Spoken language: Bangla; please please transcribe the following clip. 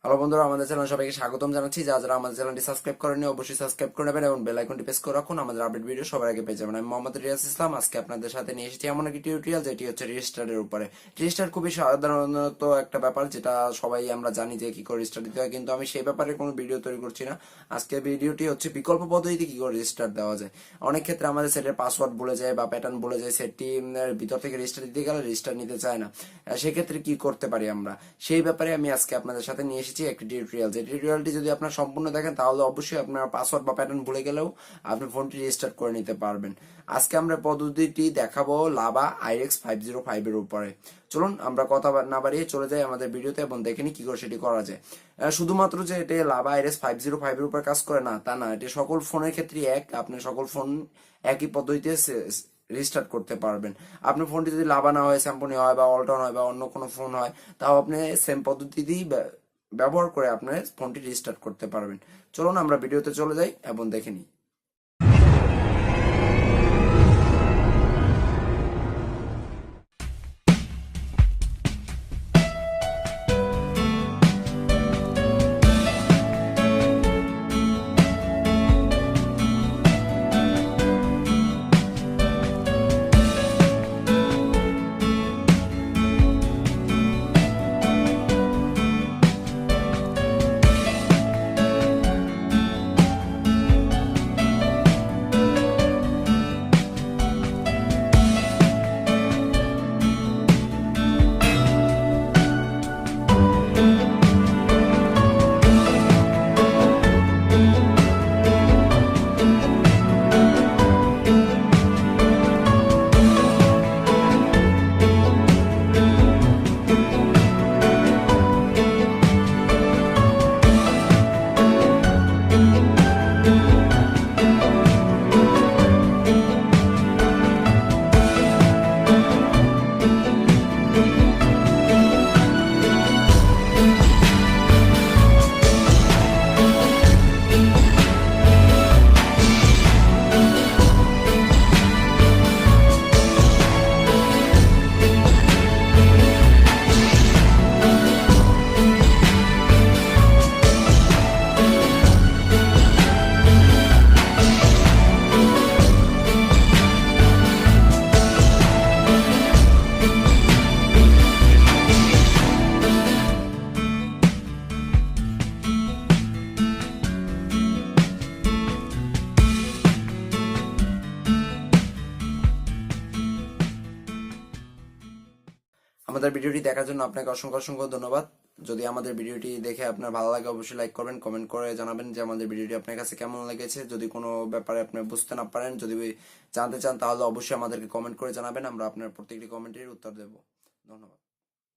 হ্যালো বন্ধুরা, আমাদের চ্যানেল সবাইকে স্বাগতম জানাচ্ছি। যারা আমাদের চ্যানেলটি সাবস্ক্রাইব করেনি অবশ্যই সাবস্ক্রাইব করে নেবেন এবং বেল আইকনটি প্রেস করে রাখুন, আমাদের আপডেট ভিডিও সবার আগে পেয়ে যাবেন। আমি মোহাম্মদ রিয়াজ ইসলাম। আজকে আপনাদের সাথে নিয়ে এসেছি এমন একটি টিউটোরিয়াল যেটি হচ্ছে রেজিস্টারের উপরে। রেজিস্টার খুবই সাধারণত একটা ব্যাপার, যেটা সবাই আমরা জানি যে কি করে রেজিস্টার দিতে হয়, কিন্তু আমি সেই ব্যাপারে কোনো ভিডিও তৈরি করছি না। আজকে ভিডিওটি হচ্ছে বিকল্প পদ্ধতিতে কি করে রেজিস্টার দেওয়া যায়। অনেক ক্ষেত্রে আমাদের সেটের পাসওয়ার্ড ভুলে যায় বা প্যাটার্ন ভুলে যায়, সেটটি ভিতর থেকে রেজিস্টার দিতে গেলে রেজিস্টার নিতে চায় না। সেক্ষেত্রে কি করতে পারি আমরা, সেই ব্যাপারে আমি আজকে আপনাদের সাথে নিয়ে এসেছি একটি টিউটোরিয়াল। যে টিউটোরিয়ালটি যদি আপনার সম্পূর্ণ দেখেন তাহলে অবশ্যই আপনার পাসওয়ার্ড বা প্যাটার্ন ভুলে গেলেও আপনি ফোনটি রেজিস্টার করে নিতে পারবেন। আজকে আমরা পদ্ধতিটি দেখাবো লাভা IREX 505 এর উপরে। চলুন আমরা কথা না বাড়িয়ে চলে যাই আমাদের ভিডিওতে এবং দেখে নিই কি করে সেটি করা যায়। শুধুমাত্র যে এটা লাভা IREX 505 এর উপর কাজ করে না তা না, এটি সকল ফোনের ক্ষেত্রে এক। আপনি সকল ফোন একই পদ্ধতিতে রিস্টার্ট করতে পারবেন। আপনার ফোনটি যদি লাভা না হয়, স্যামসং হয় বা অল্টন হয় বা অন্য কোনো ফোন হয়, তাও আপনি সেম পদ্ধতিতেই ব্যবহার করে আপনার ফোনটি রিস্টার্ট করতে পারবেন। চলুন আমরা ভিডিওতে চলে যাই এবং দেখে নিই। আমাদের ভিডিওটি দেখার জন্য আপনাকে অসংখ্য অসংখ্য ধন্যবাদ। যদি আমাদের ভিডিওটি দেখে আপনার ভালো লাগে অবশ্যই লাইক করবেন, কমেন্ট করে জানাবেন যে আমাদের ভিডিওটি আপনার কাছে কেমন লেগেছে। যদি কোনো ব্যাপারে আপনি বুঝতে না পারেন, যদি জানতে চান, তাহলে অবশ্যই আমাদেরকে কমেন্ট করে জানাবেন। আমরা আপনার প্রত্যেকটি কমেন্টের উত্তর দেব। ধন্যবাদ।